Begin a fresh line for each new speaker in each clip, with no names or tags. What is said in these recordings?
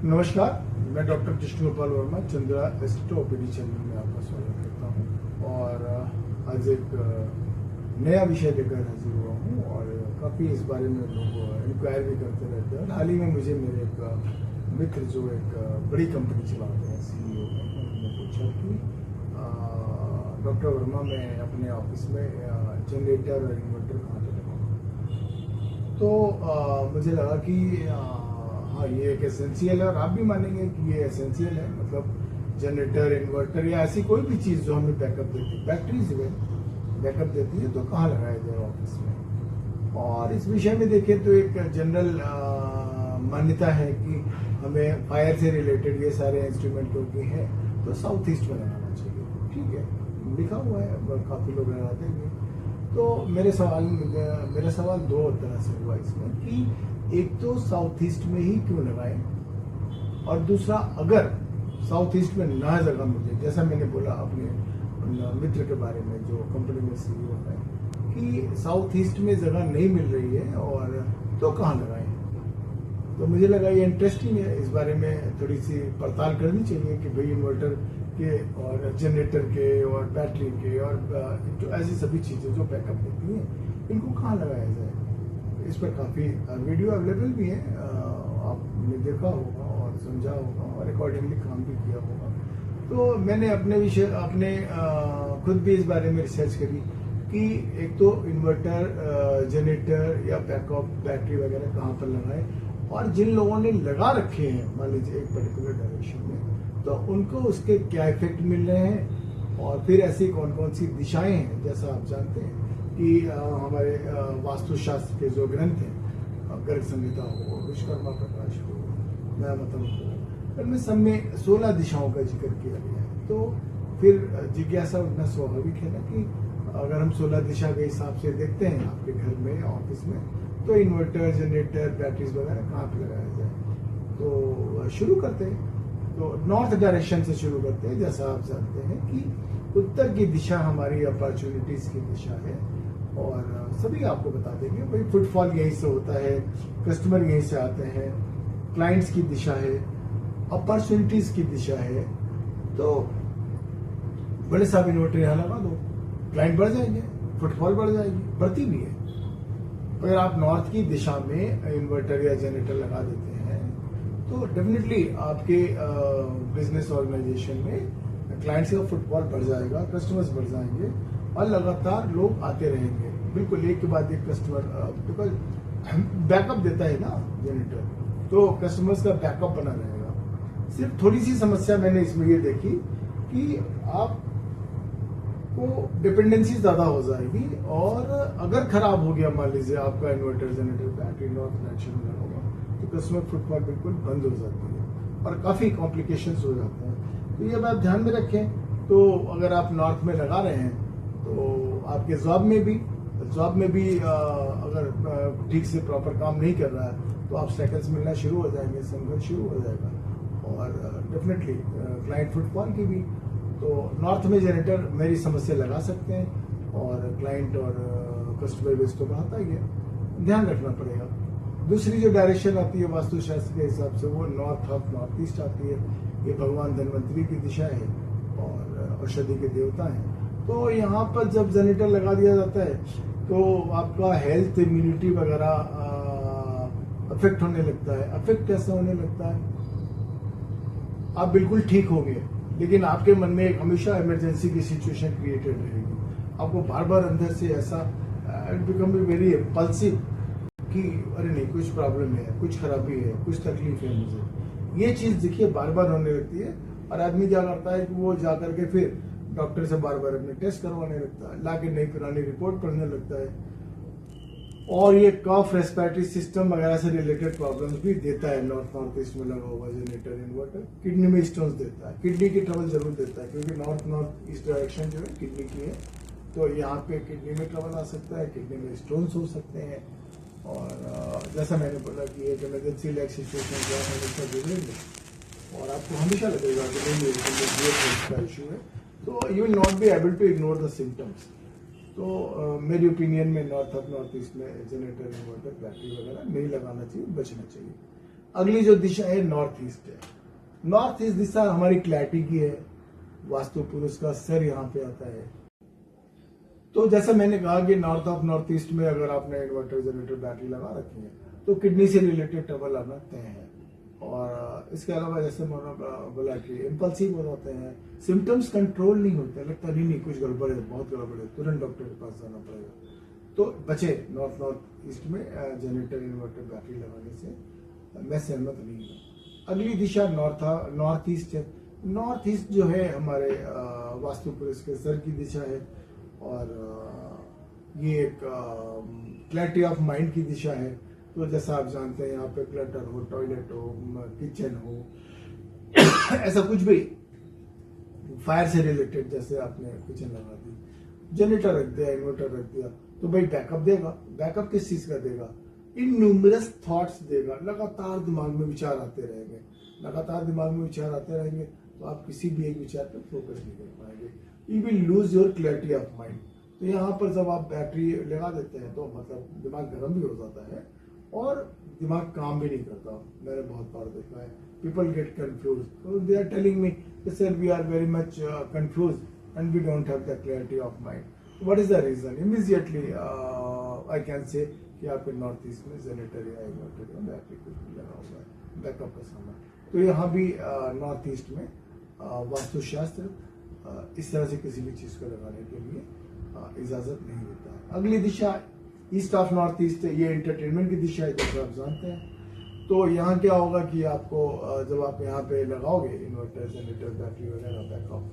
नमस्कार, मैं doctor Krishna Gopal Verma Chandra astro OPD channel में आपका स्वागत करता हूं और आज एक नया विषय लेकर हाजिर हुआ हूं और काफ़ी इस बारे में लोग इंक्वायर भी करते रहते हैं। हाल ही में मुझे मेरे एक मित्र जो एक बड़ी कंपनी चलाते हैं CEO हैं, उन्होंने पूछा कि डॉक्टर वर्मा मैं अपने ऑफिस में जनरेटर और इन्वर्टर कहाँ पे लगाऊँ। तो मुझे लगा कि हाँ ये एक एसेंशियल है और आप भी मानेंगे कि ये एसेंशियल है। मतलब जनरेटर, इन्वर्टर या ऐसी कोई भी चीज़ जो हमें बैकअप देती है, बैटरीज बैकअप देती है, तो कहाँ लगाया जाए ऑफिस में। और इस विषय में देखें तो एक जनरल मान्यता है कि हमें फायर से रिलेटेड ये सारे इंस्ट्रूमेंट क्योंकि हैं तो साउथ ईस्ट में लगाना चाहिए। ठीक है, लिखा हुआ है, काफ़ी लोग लगाते हैं। तो मेरा सवाल दो तरह से हुआ इसमें कि एक तो साउथ ईस्ट में ही क्यों लगाएं और दूसरा अगर साउथ ईस्ट में ना जगह मिले, जैसा मैंने बोला अपने मित्र के बारे में जो कंपनी में CEO है कि साउथ ईस्ट में जगह नहीं मिल रही है और तो कहाँ लगाएं। तो मुझे लगा ये इंटरेस्टिंग है, इस बारे में थोड़ी सी पड़ताल करनी चाहिए कि भाई इन्वर्टर के और जनरेटर के और बैटरी के और जो ऐसी सभी चीज़ें जो बैकअप देती हैं इनको कहाँ लगाया जाए। इस पर काफ़ी वीडियो अवेलेबल भी है, आपने देखा होगा और समझा होगा और अकॉर्डिंगली काम भी किया होगा। तो मैंने अपने खुद भी इस बारे में रिसर्च करी कि एक तो इन्वर्टर, जनरेटर या बैकअप बैटरी वगैरह कहाँ पर लगाएं और जिन लोगों ने लगा रखे हैं मान लीजिए एक पर्टिकुलर डायरेक्शन में, तो उनको उसके क्या इफेक्ट मिल रहे हैं और फिर ऐसी कौन कौन सी दिशाएं हैं। जैसा आप जानते हैं कि हमारे वास्तुशास्त्र के जो ग्रंथ हैं, गर्ग संहिता हो, विश्वकर्मा प्रकाश हो, न्यायमतम हो, इनमें सब में 16 दिशाओं का जिक्र किया गया है। तो फिर जिज्ञासा उतना स्वाभाविक है ना कि अगर हम 16 दिशा के हिसाब से देखते हैं आपके घर में या ऑफिस में, तो इन्वर्टर, जनरेटर, बैटरीज वगैरह कहाँ पे लगाया जाए। तो शुरू करते हैं, तो नॉर्थ डायरेक्शन से शुरू करते हैं। जैसा आप जानते हैं कि उत्तर की दिशा हमारी अपॉर्चुनिटीज की दिशा है और सभी आपको बता देंगे भाई फुटफॉल यहीं से होता है, कस्टमर यहीं से आते हैं, क्लाइंट्स की दिशा है, अपॉर्चुनिटीज की दिशा है। तो बड़े साहब इन्वर्टर यहाँ लगा दो, क्लाइंट बढ़ जाएंगे, फुटफॉल बढ़ जाएगी, बढ़ती भी है। अगर आप नॉर्थ की दिशा में इन्वर्टर या जनरेटर लगा देते हैं तो डेफिनेटली आपके बिजनेस ऑर्गेनाइजेशन में क्लाइंट्स का फुटफॉल बढ़ जाएगा, कस्टमर्स बढ़ जाएंगे और लगातार लोग आते रहेंगे, बिल्कुल एक के बाद एक कस्टमर, बिकॉज बैकअप देता है ना जनरेटर, तो कस्टमर्स का बैकअप बना रहेगा। सिर्फ थोड़ी सी समस्या मैंने इसमें ये देखी कि आपको डिपेंडेंसी ज्यादा हो जाएगी और अगर खराब हो गया मान लीजिए आपका inverter, generator, battery north direction में होगा तो कस्टमर फुटफॉल बिल्कुल बंद हो जाती है और काफी कॉम्प्लिकेशंस हो जाते हैं। तो ये बात ध्यान में रखें। तो अगर आप नॉर्थ में लगा रहे हैं तो आपके जॉब में भी अगर ठीक से प्रॉपर काम नहीं कर रहा है तो आप साइकिल्स मिलना शुरू हो जाएंगे, संघर्ष शुरू हो जाएगा और डेफिनेटली क्लाइंट फुटफॉल की भी। तो नॉर्थ में जनरेटर मेरी समस्या लगा सकते हैं और क्लाइंट और कस्टमर बेस तो बढ़ाता ही है, ध्यान रखना पड़ेगा। दूसरी जो डायरेक्शन आती है वास्तुशास्त्र के हिसाब से वो नॉर्थ ईस्ट आती है। ये भगवान धन्वंतरी की दिशा है और औषधि के देवता हैं। तो यहाँ पर जब जनरेटर लगा दिया जाता है तो आपका हेल्थ, इम्यूनिटी वगैरह अफेक्ट होने लगता है। अफेक्ट कैसा होने लगता है, आप बिल्कुल ठीक होंगे लेकिन आपके मन में एक हमेशा इमरजेंसी की सिचुएशन क्रिएटेड रहेगी। आपको बार बार अंदर से ऐसा बिकम वेरी इम्पल्सिव कि अरे नहीं कुछ प्रॉब्लम है, कुछ खराबी है, कुछ तकलीफ है मुझे, ये चीज देखिए बार बार होने लगती है और आदमी क्या करता है कि वो जाकर के फिर डॉक्टर से बार बार अपने टेस्ट करवाने लगता है, लाके नई पुरानी रिपोर्ट पढ़ने लगता है और ये कफ, रेस्पिरेटरी सिस्टम वगैरह से रिलेटेड प्रॉब्लम्स भी देता है। नॉर्थ ईस्ट में लगा हुआ जनरेटर, इन्वर्टर किडनी में स्टोन्स देता है, किडनी की ट्रबल जरूर देता है क्योंकि नॉर्थ ईस्ट डायरेक्शन जो है किडनी की है। तो यहाँ पे किडनी में ट्रबल आ सकता है, किडनी में स्टोन्स हो सकते हैं और जैसा मैंने बोला कि एक इमरजेंसी लाइक सिचुएशन जो आप हमेशा गुजरेंगे और आपको हमेशा लगेगा कि नहीं मेरे का इशू है, तो you will not be able to ignore the symptoms. तो मेरी ओपिनियन में नॉर्थ ईस्ट में जनरेटर, इन्वर्टर, बैटरी वगैरह नहीं लगाना चाहिए, बचना चाहिए। अगली जो दिशा है नॉर्थ ईस्ट है। नॉर्थ ईस्ट दिशा हमारी क्लैरिटी की है, वास्तु पुरुष का सर यहाँ पे आता है। तो जैसा मैंने कहा कि नॉर्थ ईस्ट में अगर आपने इन्वर्टर जनरेटर बैटरी लगा रखी है तो किडनी से रिलेटेड ट्रबल आना तय है। और इसके अलावा जैसे मैंने बोला कि इम्पल्सिव हो जाते हैं, सिम्टम्स कंट्रोल नहीं होते, लगता नहीं कुछ गड़बड़ है, बहुत गड़बड़ है, तुरंत डॉक्टर के पास जाना पड़ेगा। तो बचे नॉर्थ ईस्ट में जनरेटर इन्वर्टर बैटरी लगाने से मैं सहमत नहीं हूँ। अगली दिशा नॉर्थ ईस्ट है। नॉर्थ ईस्ट जो है हमारे वास्तु पुरुष के सर की दिशा है और ये एक क्लैरिटी ऑफ माइंड की दिशा है। तो जैसा आप जानते हैं यहाँ पे क्लटर हो, टॉयलेट हो, किचन हो, ऐसा कुछ भी फायर से रिलेटेड, जैसे आपने किचन लगा दी, जनरेटर रख दिया, इन्वर्टर रख दिया, तो भाई बैकअप देगा। बैकअप किस चीज का देगा? इन न्यूमरस थॉट्स देगा। लगातार दिमाग में विचार आते रहेंगे, लगातार दिमाग में विचार आते रहेंगे, तो आप किसी भी एक विचार पर फोकस नहीं कर पाएंगे। You will lose your clarity of mind. तो यहाँ पर जब आप बैटरी लगा देते हैं तो मतलब दिमाग गर्म भी हो जाता है और दिमाग काम भी नहीं करता। मैंने बहुत बार देखा है, people get confuse, they are telling me sir we are very much confuse and we don't have the clarity of mind. What is the reason? Immediately I can say कि आपके नॉर्थ ईस्ट में generator या inverter या battery कुछ भी लगा हुआ है बैकअप का सामान। तो यहाँ भी नॉर्थ ईस्ट में वास्तुशास्त्र इस तरह से किसी भी चीज को लगाने के लिए इजाजत नहीं देता है। अगली दिशा ईस्ट ऑफ नॉर्थ ईस्ट, ये एंटरटेनमेंट की दिशा है जैसे आप जानते हैं। तो यहाँ क्या होगा कि आपको जब आप यहाँ पे लगाओगे इन्वर्टर जनरेटर बैटरी वगैरह बैकअप,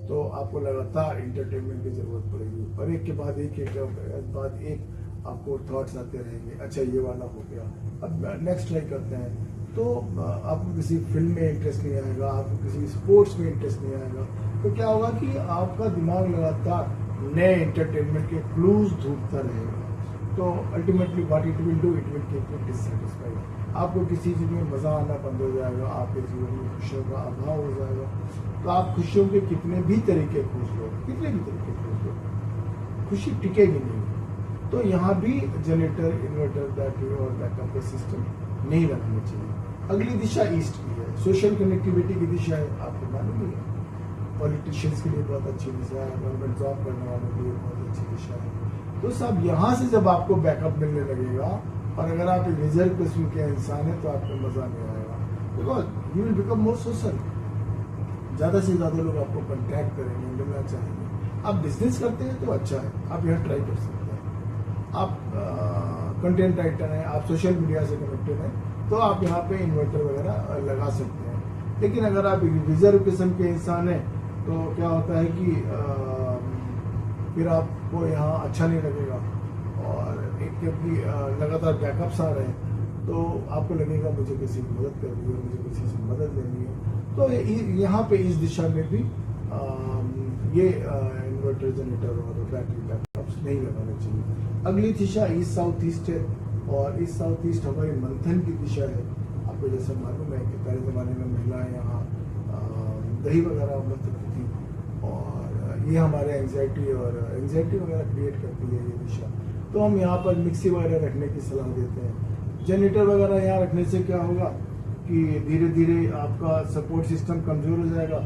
तो आपको लगातार इंटरटेनमेंट की जरूरत पड़ेगी और एक के बाद एक आपको थॉट्स आते रहेंगे। अच्छा ये वाला हो गया, अब नेक्स्ट ट्राई करते हैं। तो आपको किसी फिल्म में इंटरेस्ट नहीं आएगा, आपको किसी स्पोर्ट्स में इंटरेस्ट नहीं आएगा। तो क्या होगा कि आपका दिमाग लगातार नए एंटरटेनमेंट के क्लूज ढूंढता रहेगा। तो ultimately what it will do, it will keep you dissatisfied. आपको किसी चीज में मजा आना बंद हो जाएगा, आपके जीवन में खुशियों का अभाव हो जाएगा। तो आप खुशियों के कितने भी तरीके खोज लो, कितने भी तरीके खोज लो, खुशी टिकेगी नहीं। तो यहाँ भी जनरेटर इन्वर्टर बैटरी और बैकअप का सिस्टम नहीं रखना चाहिए। अगली दिशा ईस्ट की है, सोशल कनेक्टिविटी की दिशा है, आपको मालूम ही है। पॉलिटिशियंस के लिए बहुत अच्छी दिशा है, गवर्नमेंट जॉब करने वालों के लिए बहुत अच्छी दिशा है। तो सब यहाँ से जब आपको बैकअप मिलने लगेगा और अगर आप रिजर्व किस्म के इंसान हैं तो आपको मजा नहीं आएगा, because you will become more social. ज्यादा से ज्यादा लोग आपको कॉन्टैक्ट करेंगे, मिलना चाहेंगे। आप बिजनेस करते हैं तो अच्छा है, आप यहाँ ट्राई कर सकते हैं। आप कंटेंट राइटर हैं, आप सोशल मीडिया से कनेक्टेड हैं, तो आप यहाँ पे इन्वर्टर वगैरह लगा सकते हैं। लेकिन अगर आप रिजर्व किस्म के इंसान हैं तो क्या होता है कि फिर आपको यहाँ अच्छा नहीं लगेगा और एक क्योंकि लगातार बैकअप्स आ रहे हैं तो आपको लगेगा मुझे किसी की मदद करनी है, मुझे किसी से मदद लेनी है। तो यहाँ पे इस दिशा में भी ये इन्वर्टर जनरेटर और बैटरी बैकअप्स नहीं लगाने चाहिए। अगली दिशा ईस्ट साउथ ईस्ट है और ईस्ट साउथ ईस्ट हमारी मंथन की दिशा है। आपको जैसे मालूम है कि पहले ज़माने में महिलाएं यहाँ दही वगैरह मंथन की थी और ये हमारे एंजाइटी वगैरह क्रिएट करती है ये दिशा। तो हम यहाँ पर मिक्सी वगैरह रखने की सलाह देते हैं। जनरेटर वगैरह यहाँ रखने से क्या होगा कि धीरे धीरे आपका सपोर्ट सिस्टम कमजोर हो जाएगा।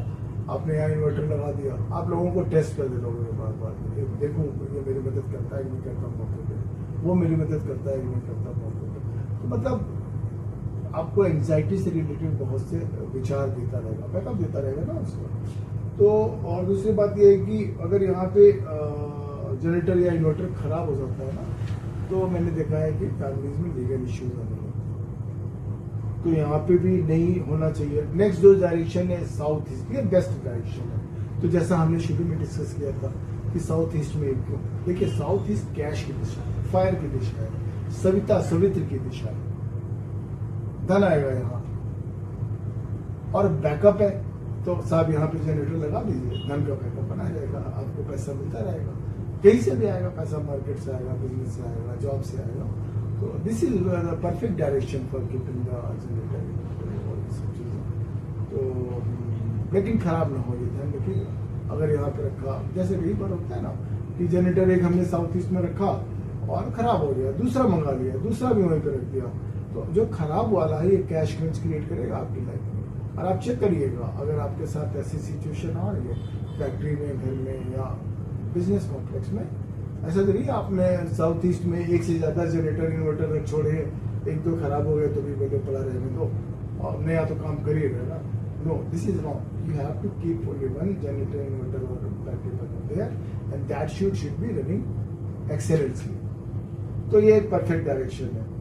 आपने यहाँ इन्वर्टर लगा दिया, आप लोगों को टेस्ट कर दे लोगे बार बार, देखूँ ये मेरी मदद करता है कि नहीं करता मौके पे, वो मेरी मदद करता है कि नहीं करता मौके पे। तो मतलब आपको एंजाइटी से रिलेटेड बहुत से विचार देता रहेगा, बैकअप देता रहेगा ना उसको। तो और दूसरी बात यह है कि अगर यहाँ पे जनरेटर या इन्वर्टर खराब हो जाता है ना, तो मैंने देखा है कि फैमिलीज में लीगल इश्यूज आने लगते हैं। तो यहाँ पे भी नहीं होना चाहिए। नेक्स्ट जो डायरेक्शन है साउथ ईस्ट, ये बेस्ट डायरेक्शन है। तो जैसा हमने शुरू में डिस्कस किया था कि साउथ ईस्ट में क्यों, देखिए साउथ ईस्ट कैश की दिशा है, फायर की दिशा है, सवित्र की दिशा है, धन आएगा यहाँ और बैकअप है। तो साहब यहाँ पे जनरेटर लगा दीजिए, धन का बैकअप बना रहेगा, आपको पैसा मिलता रहेगा, कहीं से भी आएगा पैसा, मार्केट से आएगा, बिजनेस से आएगा, जॉब से आएगा। तो this is the perfect direction for keeping the generator और सब चीजें। तो लेकिन खराब ना हो, ये ध्यान रखिएगा। अगर यहाँ पे रखा, जैसे कई बार होता है ना कि जनरेटर एक हमने साउथ ईस्ट में रखा और खराब हो गया, दूसरा मंगा लिया, दूसरा भी वहीं पे रख दिया, तो जो खराब वाला है ये कैश क्रंच क्रिएट करेगा आपकी लाइफ में। और आप चेक करिएगा, अगर आपके साथ ऐसी सिचुएशन आ रही है फैक्ट्री में, घर में या बिजनेस कॉम्प्लेक्स में, ऐसा तो नहीं आपने साउथ ईस्ट में एक से ज़्यादा जनरेटर इन्वर्टर रख छोड़े, एक दो खराब हो गए तो भी बोले पड़ा रहने दो और नया तो काम कर ही रहेगा। No, this is wrong. You have to keep only one generator inverter और battery backup there and that should be running excellently. तो ये एक परफेक्ट डायरेक्शन है।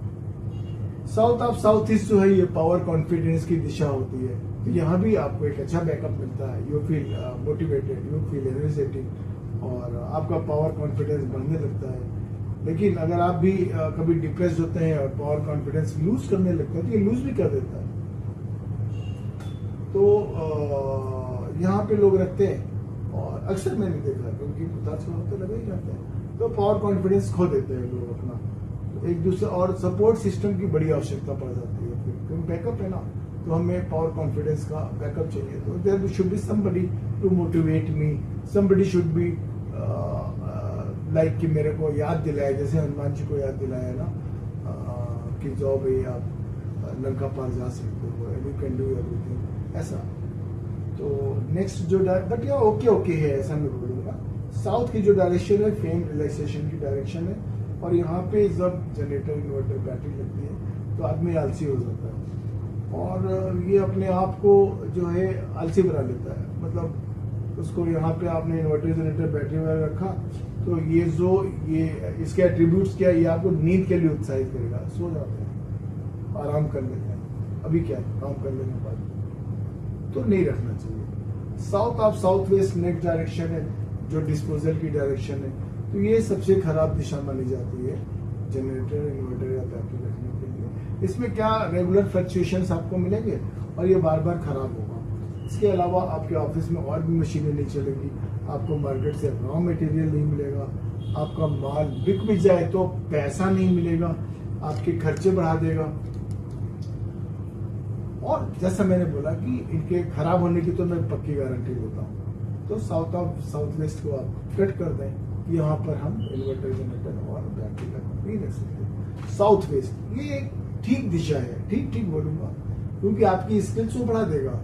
साउथ ऑफ साउथ ईस्ट जो है ये पावर कॉन्फिडेंस की दिशा होती है। तो यहाँ भी आपको एक अच्छा बैकअप मिलता है। You feel motivated, you feel energetic और आपका पावर कॉन्फिडेंस बढ़ने लगता है। लेकिन अगर आप भी कभी डिप्रेस होते हैं और पावर कॉन्फिडेंस लूज करने लगते हैं तो ये लूज भी कर देता है। तो यहाँ पे लोग रखते हैं और अक्सर मैंने देखा है क्योंकि उतार चढ़ाव तो लगे ही जाते हैं, तो पावर कॉन्फिडेंस खो देते हैं लोग अपना। एक दूसरे और सपोर्ट सिस्टम की बड़ी आवश्यकता पड़ जाती है फिर, क्योंकि बैकअप है ना, तो हमें पावर कॉन्फिडेंस का बैकअप चाहिए। तो there should be somebody to motivate me, somebody should be like कि मेरे को याद दिलाए, जैसे हनुमान जी को याद दिलाया ना कि जाओ भाई आप लंका पार जा सकते हो, यू कैन डू एवरीथिंग, ऐसा। तो नेक्स्ट जो बट या ओके है, ऐसा मैं बोलूँगा। साउथ की जो डायरेक्शन है फेम रिलैक्सेशन की डायरेक्शन है और यहाँ पे जब जनरेटर इन्वर्टर बैटरी लगती है तो आदमी आलसी हो जाता है और ये अपने आप को जो है आलसी बना लेता है। मतलब उसको यहाँ पे आपने इन्वर्टर जनरेटर बैटरी वगैरह रखा तो ये इसके एट्रीब्यूट्स क्या, ये आपको नींद के लिए उत्साहित करेगा। सो जाते हैं, आराम कर लेते हैं, अभी क्या है काम कर लेने के बाद, तो नहीं रखना चाहिए। South of south west next direction है जो डिस्पोजल की डायरेक्शन है। तो ये सबसे खराब दिशा मानी जाती है जनरेटर इन्वर्टर या बैटरी रखने के लिए। इसमें क्या रेगुलर फ्लक्चुएशंस आपको मिलेंगे और ये बार बार खराब होगा। इसके अलावा आपके ऑफिस में और भी मशीनें नहीं चलेगी, आपको मार्केट से रॉ मटेरियल नहीं मिलेगा, आपका माल बिक भी जाए तो पैसा नहीं मिलेगा, आपके खर्चे बढ़ा देगा। और जैसा मैंने बोला कि इनके खराब होने की तो मैं पक्की गारंटी देता हूँ। तो साउथ ऑफ साउथ वेस्ट को आप कट कर दें कि यहाँ पर हम इन्वर्टर जनरेटर और बैटरी बैकअप नहीं रख सकते। साउथ वेस्ट ये एक ठीक दिशा है, ठीक बोलूंगा, क्योंकि आपकी स्किल्स को बढ़ा देगा,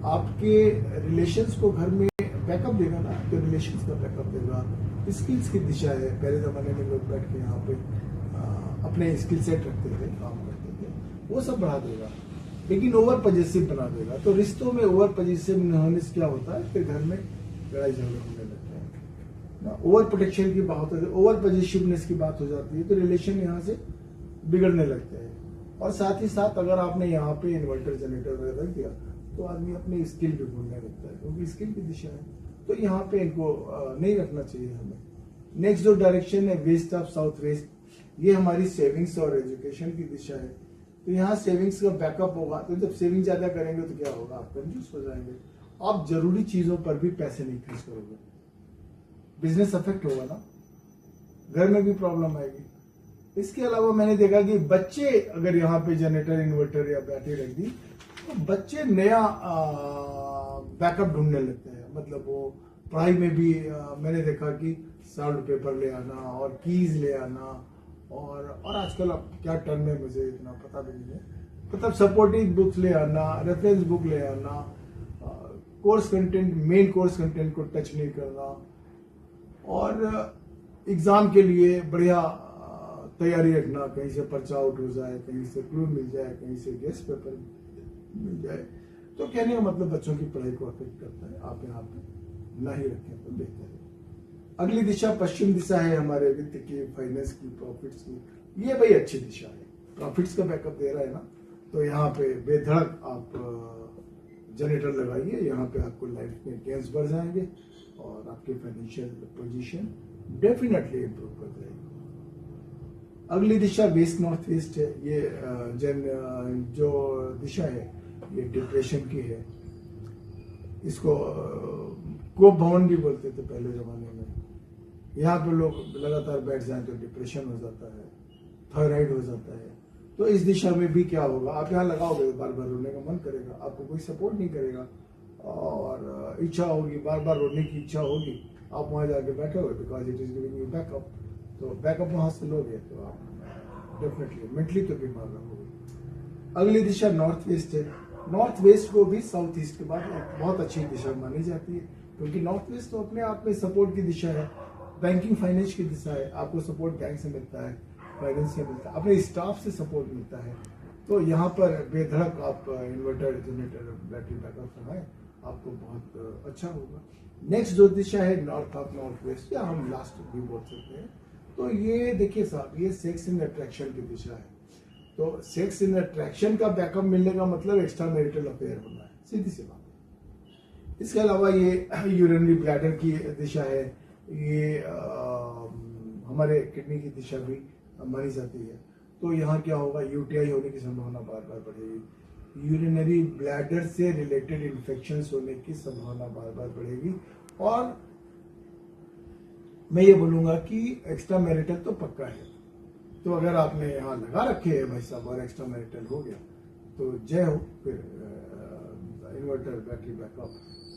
आपके रिलेशंस को घर में बैकअप देगा ना, तो रिलेशंस का बैकअप देगा। स्किल्स की दिशा है। पहले जमाने में लोग बैठ के यहाँ पे अपने स्किल सेट रखते थे, काम करते थे, वो सब बढ़ा देगा। लेकिन ओवर पॉजिटिव बना देगा। तो रिश्तों में ओवर पॉजिटिव होने से क्या होता है, फिर घर में लड़ाई झगड़े होने लगते हैं ना। ओवर प्रोटेक्शन की बात होती है, ओवर पॉजिटिवनेस की बात हो जाती है, तो रिलेशन यहाँ से बिगड़ने लगते हैं। और साथ ही साथ अगर आपने यहाँ पे इन्वर्टर जनरेटर वगैरह रख दिया तो आदमी अपनी स्किल भी भूलने लगता है, क्योंकि स्किल की दिशा है। तो यहाँ पे इनको नहीं रखना चाहिए हमें। नेक्स्ट जो डायरेक्शन है वेस्ट ऑफ साउथ वेस्ट, ये हमारी सेविंग्स और एजुकेशन की दिशा है। तो यहाँ सेविंग्स का बैकअप होगा। तो जब सेविंग ज्यादा करेंगे तो क्या होगा, आप कंफ्यूज हो जाएंगे, आप जरूरी चीजों पर भी पैसे नहीं खर्च करोगे, बिजनेस अफेक्ट होगा ना, घर में भी प्रॉब्लम आएगी। इसके अलावा मैंने देखा कि बच्चे अगर यहाँ पे जनरेटर इन्वर्टर या बैटरी रख दी तो बच्चे नया बैकअप ढूंढने लगते हैं। मतलब वो पढ़ाई में भी मैंने देखा कि साल्ट पेपर ले आना और कीज ले आना और आजकल अब क्या टर्म है मुझे इतना पता भी नहीं है, मतलब सपोर्टिव बुक्स ले आना, रेफरेंस बुक ले आना, course content, main course content को टच नहीं करना, और एग्जाम के लिए बढ़िया तैयारी रखना, कहीं से पर्चा आउट हो जाए, कहीं से क्लू मिल जाए, कहीं से गेस्ट पेपर मिल जाए। तो कहने का मतलब बच्चों की पढ़ाई को अफेक्ट करता है। आप यहाँ पे ना ही रखें तो बेहतर है। अगली दिशा पश्चिम दिशा है हमारे वित्त की, फाइनेंस की, प्रॉफिट्स की। ये भाई अच्छी दिशा है, प्रॉफिट्स का बैकअप दे रहा है ना, तो यहाँ पे बेधड़क आप जनरेटर लगाइए। यहाँ पे आपको लाइफ में गेन्स बढ़ जाएंगे और आपकी फाइनेंशियल पोजीशन डेफिनेटली इंप्रूव कर जाएगी। अगली दिशा वेस्ट नॉर्थ वेस्ट है। ये जो दिशा है ये डिप्रेशन की है। इसको कोप भवन भी बोलते थे पहले जमाने में। यहाँ पे लोग लगातार बैठ जाएं तो डिप्रेशन हो जाता है, थायराइड हो जाता है। तो इस दिशा में भी क्या होगा, आप यहाँ लगाओगे बार बार रोने का मन करेगा, आपको कोई सपोर्ट नहीं करेगा और इच्छा होगी, बार बार रोने की इच्छा होगी, आप वहाँ जाके बैठोगे because it is giving you backup. तो बैकअप वहाँ से लोगे तो आप डेफिनेटली मेंटली तो बीमार रहोगे। अगली दिशा नॉर्थ वेस्ट है। नॉर्थ वेस्ट को भी साउथ ईस्ट के बाद एक बहुत अच्छी दिशा मानी जाती है, क्योंकि नॉर्थ वेस्ट तो अपने आप में सपोर्ट की दिशा है, बैंकिंग फाइनेंस की दिशा है। आपको सपोर्ट बैंक से मिलता है, फाइनेंस से मिलता है, अपने स्टाफ से सपोर्ट मिलता है। तो यहाँ पर बेधड़क आप इन्वर्टर, जनरेटर, बैटरी बैकअप लगाएं, आपको बहुत अच्छा होगा। नेक्स्ट जो दिशा है नॉर्थ ऑफ नॉर्थ वेस्ट, या हम लास्ट भी बोल सकते हैं, तो ये देखिए साहब, ये सेक्स इन अट्रैक्शन की दिशा है। तो सेक्स इन अट्रैक्शन का बैकअप मिलने का मतलब एक्स्ट्रा मैरिटल अफेयर होना है, सीधी सी बात है। इसके अलावा ये यूरिनरी ब्लैडर की दिशा है, ये हमारे किडनी की दिशा भी मानी जाती है। तो यहाँ क्या होगा, यूटीआई होने की संभावना बार बार बढ़ेगी, यूरिनरी ब्लैडर से रिलेटेड इन्फेक्शंस होने की संभावना बार बार बढ़ेगी। और मैं ये बोलूंगा कि एक्स्ट्रा मैरिटल तो पक्का है। तो अगर आपने यहाँ लगा रखे हैं भाई साहब और एक्स्ट्रा मैरिटल हो गया तो जय हो, फिर इन्वर्टर, बैटरी बैकअप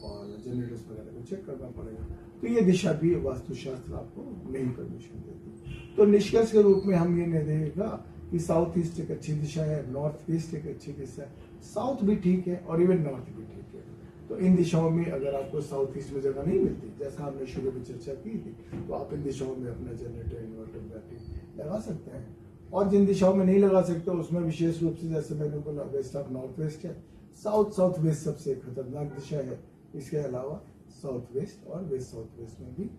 और जनरेटर्स वगैरह को चेक करना पड़ेगा। तो ये दिशा भी वास्तुशास्त्र आपको नहीं परमिशन देती। तो निष्कर्ष के रूप में हम ये नहीं देगा कि साउथ ईस्ट एक अच्छी दिशा है, नॉर्थ ईस्ट एक अच्छी दिशा है, साउथ भी ठीक है और इवन नॉर्थ भी ठीक है। तो इन दिशाओं में अगर आपको साउथ ईस्ट में जगह नहीं मिलती, जैसा हमने शुरू में चर्चा की थी, तो आप इन दिशाओं में अपना जनरेटर, इन्वर्टर, बैटरी लगा सकते हैं। और जिन दिशाओं में नहीं लगा सकते उसमें विशेष रूप से, जैसे मैंने बोला, वेस्ट ऑफ नॉर्थ वेस्ट है, साउथ वेस्ट सबसे खतरनाक दिशा है। इसके अलावा साउथ वेस्ट और वेस्ट साउथ वेस्ट में भी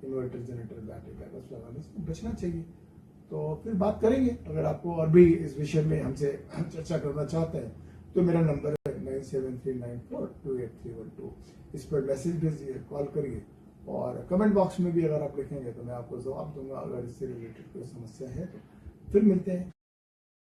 इन्वर्टर, जनरेटर, बैटरी बैकअप लगाने से बचना चाहिए। तो फिर बात करेंगे। अगर आपको और भी इस विषय में हमसे चर्चा करना चाहते हैं तो मेरा नंबर है 9739428312। इस पर मैसेज भेजिए, कॉल करिए, और कमेंट बॉक्स में भी अगर आप लिखेंगे तो मैं आपको जवाब दूंगा। अगर इससे रिलेटेड कोई समस्या है तो फिर मिलते हैं।